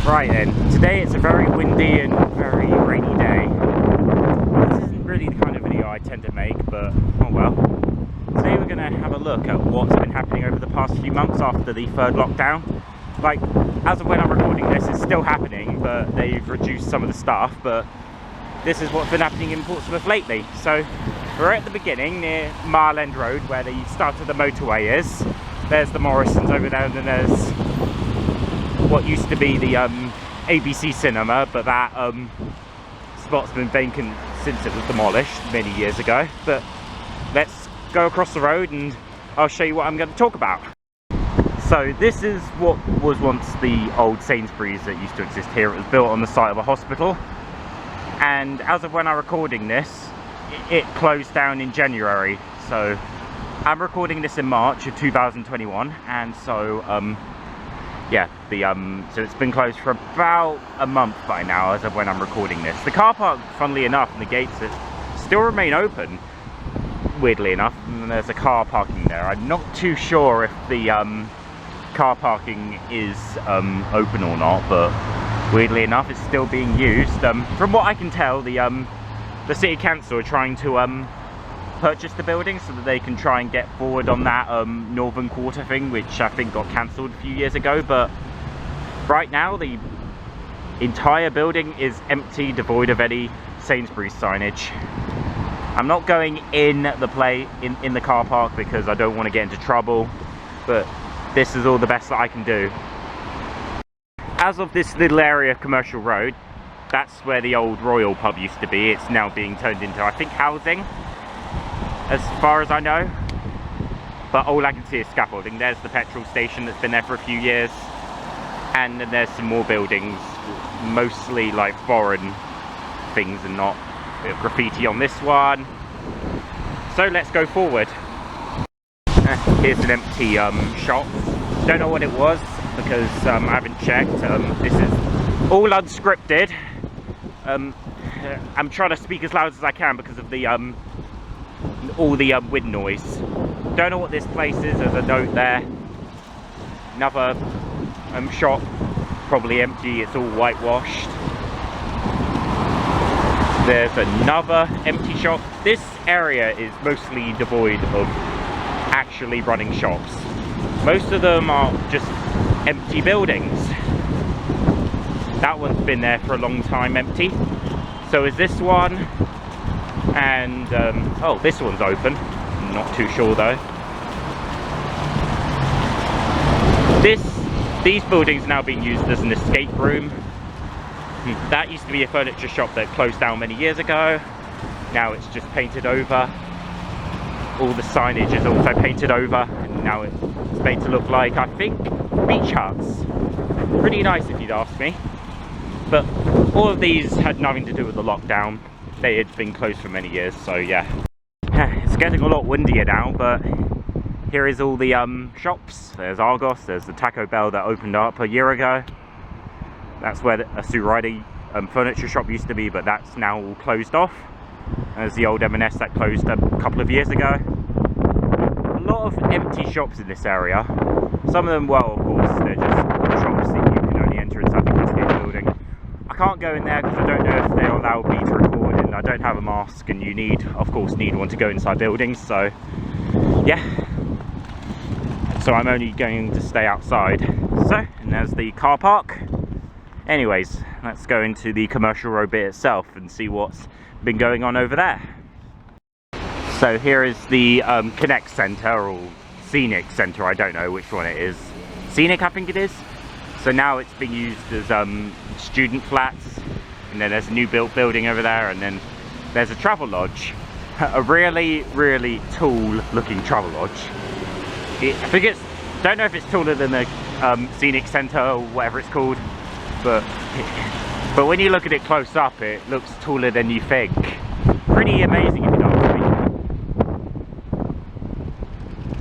Right then, today it's a very windy and very rainy day. This isn't really the kind of video I tend to make, but oh well. Today we're going to have a look at what's been happening over the past few months after the third lockdown. Like, as of when I'm recording this, it's still happening, but they've reduced some of the staff, but this is what's been happening in Portsmouth lately. So, we're at the beginning, near Mile End Road, where the start of the motorway is. There's the Morrisons over there, and then there's what used to be the ABC cinema, but that spot's been vacant since it was demolished many years ago. But let's go across the road and I'll show you what I'm going to talk about. So this is what was once the old Sainsbury's that used to exist here. It was built on the site of a hospital, and as of when I'm recording this, it closed down in January. So I'm recording this in March of 2021, and so yeah, so it's been closed for about a month by now as of when I'm recording this. The car park, funnily enough, and the gates still remain open, weirdly enough, and there's a car parking there. I'm not too sure if the car parking is open or not, but weirdly enough it's still being used. From what I can tell, the City Council are trying to purchase the building so that they can try and get forward on that Northern Quarter thing, which I think got cancelled a few years ago. But right now the entire building is empty, devoid of any Sainsbury's signage. I'm not going in the car park because I don't want to get into trouble, but this is all the best that I can do. As of this little area of Commercial Road, that's where the old Royal pub used to be. It's now being turned into, I think, housing, as far as I know, but all I can see is scaffolding. There's the petrol station that's been there for a few years, and then there's some more buildings, mostly like foreign things and not a bit of graffiti on this one. So let's go forward. Here's an empty shop. Don't know what it was because I haven't checked. This is all unscripted. I'm trying to speak as loud as I can because of the all the wind noise. Don't know what this place is. There's a note there. Another shop, probably empty. It's all whitewashed. There's another empty shop. This area is mostly devoid of actually running shops. Most of them are just empty buildings. That one's been there for a long time empty. So is this one. And oh, this one's open. Not too sure though. These buildings are now being used as an escape room. That used to be a furniture shop that closed down many years ago. Now it's just painted over. All the signage is also painted over, and now it's made to look like, I think, beach huts. Pretty nice if you'd ask me. But all of these had nothing to do with the lockdown. They had been closed for many years, so yeah. It's getting a lot windier now, but here is all the shops. There's Argos, there's the Taco Bell that opened up a year ago. That's where a Suradi furniture shop used to be, but that's now all closed off. There's the old M&S that closed a couple of years ago. A lot of empty shops in this area. Some of them, well, of course, they're just shops that you can only enter inside the Cascade building. I can't go in there because I don't know if they'll allow me to record, and I don't have a mask, and you need, of course, need one to go inside buildings, so yeah. So I'm only going to stay outside. So, and there's the car park. Anyways, let's go into the Commercial Road bit itself and see what's been going on over there. So here is the Connect Centre, or Scenic Centre, I don't know which one it is. Scenic, I think it is. So now it's being used as student flats, and then there's a new built building over there, and then there's a travel lodge. A really, really tall looking travel lodge. I think it's, don't know if it's taller than the Scenic Centre or whatever it's called, but when you look at it close up, it looks taller than you think. Pretty amazing if you ask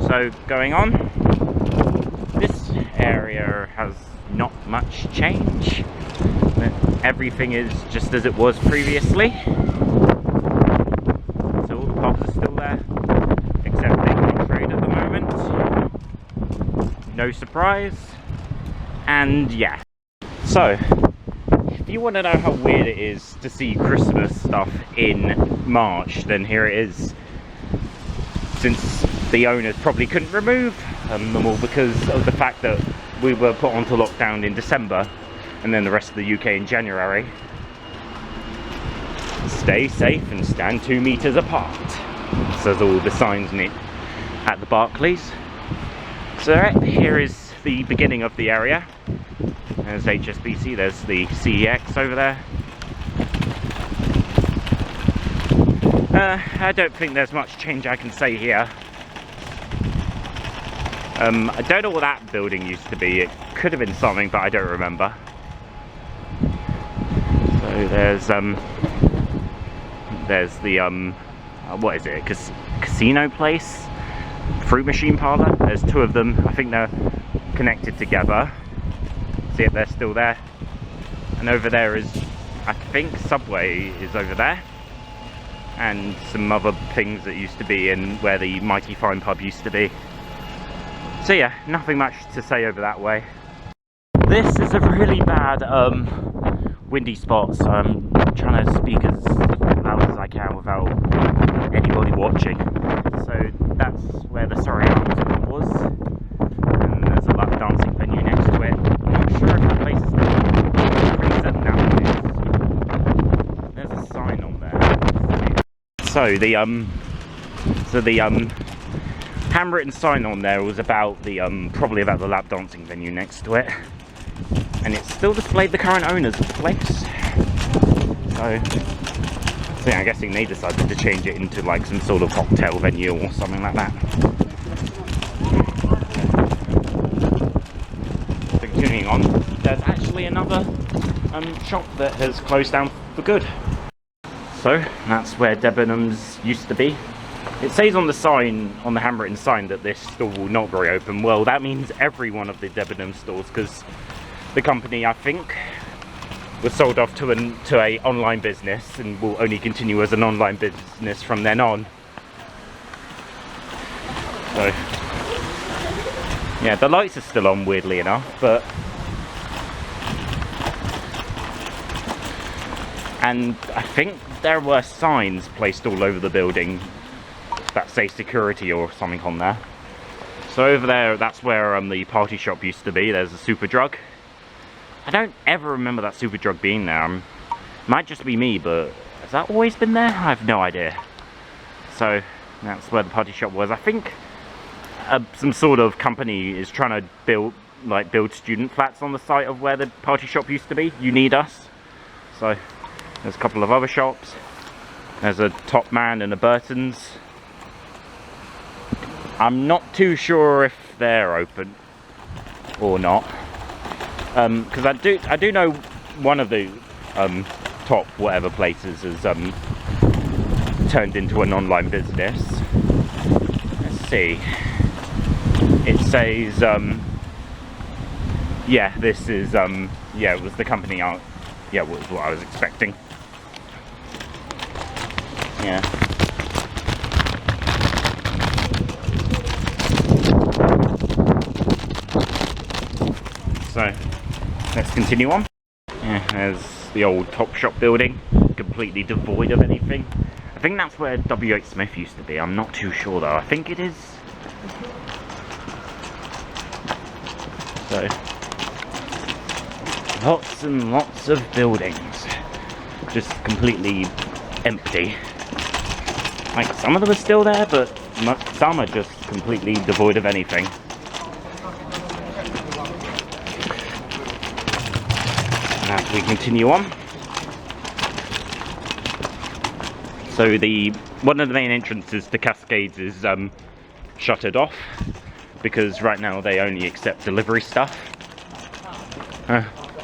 me. So going on, this area has not much change. Everything is just as it was previously. So all the pubs are still there, except they can trade at the moment. No surprise. And yeah. So, if you want to know how weird it is to see Christmas stuff in March, then here it is. Since the owners probably couldn't remove them all because of the fact that we were put onto lockdown in December and then the rest of the UK in January. Stay safe and stand 2 meters apart, says all the signs at the Barclays. So here is the beginning of the area. There's HSBC, there's the CEX over there. I don't think there's much change I can say here. I don't know what that building used to be. It could have been something, but I don't remember. So there's the what is it? Casino place, fruit machine parlor. There's 2 of them. I think they're connected together. See if they're still there. And over there is, I think, Subway is over there. And some other things that used to be in where the Mighty Fine pub used to be. So yeah, nothing much to say over that way. This is a really bad windy spot, so I'm trying to speak as loud as I can without anybody watching. So that's where the Sorry Arms was, and there's a lap dancing venue next to it. I'm not sure if that place is still open. Pretty certain now it is. There's a sign on there. So the handwritten sign on there was about the probably about the lap dancing venue next to it, and it still displayed the current owners of the place. So yeah, I'm guessing they decided to change it into like some sort of cocktail venue or something like that. So continuing on, there's actually another shop that has closed down for good. So that's where Debenhams used to be. It says on the sign, on the handwritten sign, that this store will not be open. Well, that means every one of the Debenhams stores, because the company, I think, was sold off to a online business and will only continue as an online business from then on. So yeah, the lights are still on, weirdly enough, but and I think there were signs placed all over the building that say security or something on there. So over there, that's where the party shop used to be. There's a Superdrug. I don't ever remember that Superdrug being there. Might just be me, but has that always been there? I have no idea. So that's where the party shop was. I think some sort of company is trying to build student flats on the site of where the party shop used to be. You Need Us. So there's a couple of other shops. There's a Top Man and a Burton's. I'm not too sure if they're open or not, because I do know one of the top whatever places has turned into an online business. Let's see. It says yeah, this is yeah, it was the company out. Yeah, was what I was expecting. Yeah. So let's continue on. Yeah, there's the old Topshop building, completely devoid of anything. I think that's where W.H. Smith used to be. I'm not too sure though. I think it is. So lots and lots of buildings, just completely empty. Like, some of them are still there, but some are just completely devoid of anything. And as we continue on, so one of the main entrances to Cascades is shuttered off, because right now they only accept delivery stuff.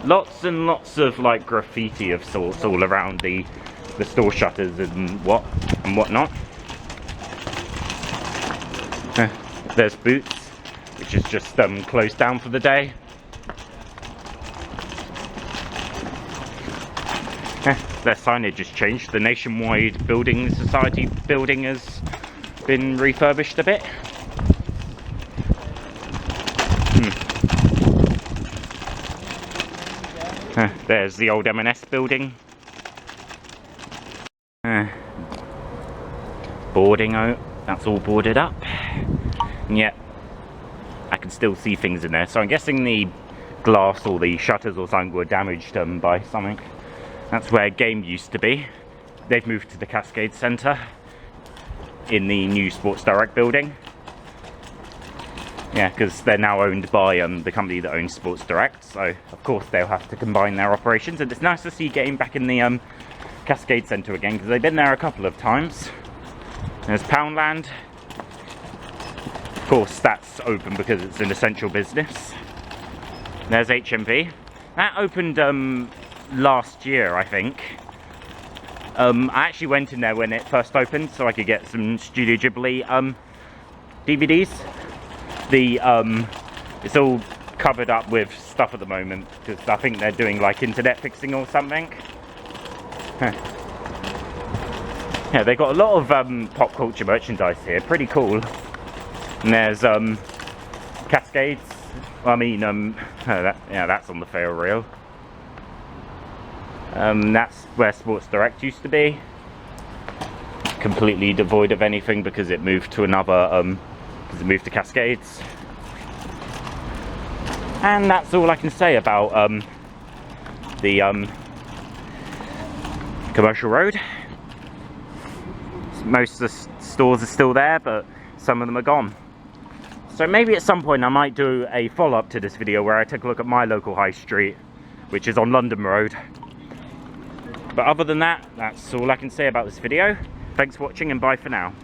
Lots and lots of like graffiti of sorts all around the store shutters and whatnot. There's Boots, which is just closed down for the day. Their signage has changed. The Nationwide Building Society building has been refurbished a bit. There's the old M&S building. Boarding out, that's all boarded up. And yet, I can still see things in there. So I'm guessing the glass or the shutters or something were damaged by something. That's where Game used to be. They've moved to the Cascade Centre in the new Sports Direct building. Yeah, because they're now owned by the company that owns Sports Direct, so of course they'll have to combine their operations. And it's nice to see Game back in the Cascade Centre again, because they've been there a couple of times. There's Poundland. Of course, that's open because it's an essential business. There's HMV. That opened last year, I think. I actually went in there when it first opened so I could get some Studio Ghibli DVDs. It's all covered up with stuff at the moment because I think they're doing like internet fixing or something. Yeah, they got a lot of pop culture merchandise here, pretty cool. And there's Cascades. I mean, that's on the fail reel. That's where Sports Direct used to be. Completely devoid of anything because it moved to another. Because it moved to Cascades. And that's all I can say about the commercial road. Most of the stores are still there, but some of them are gone. So maybe at some point I might do a follow-up to this video where I take a look at my local high street, which is on London Road. But other than that, that's all I can say about this video. Thanks for watching and bye for now.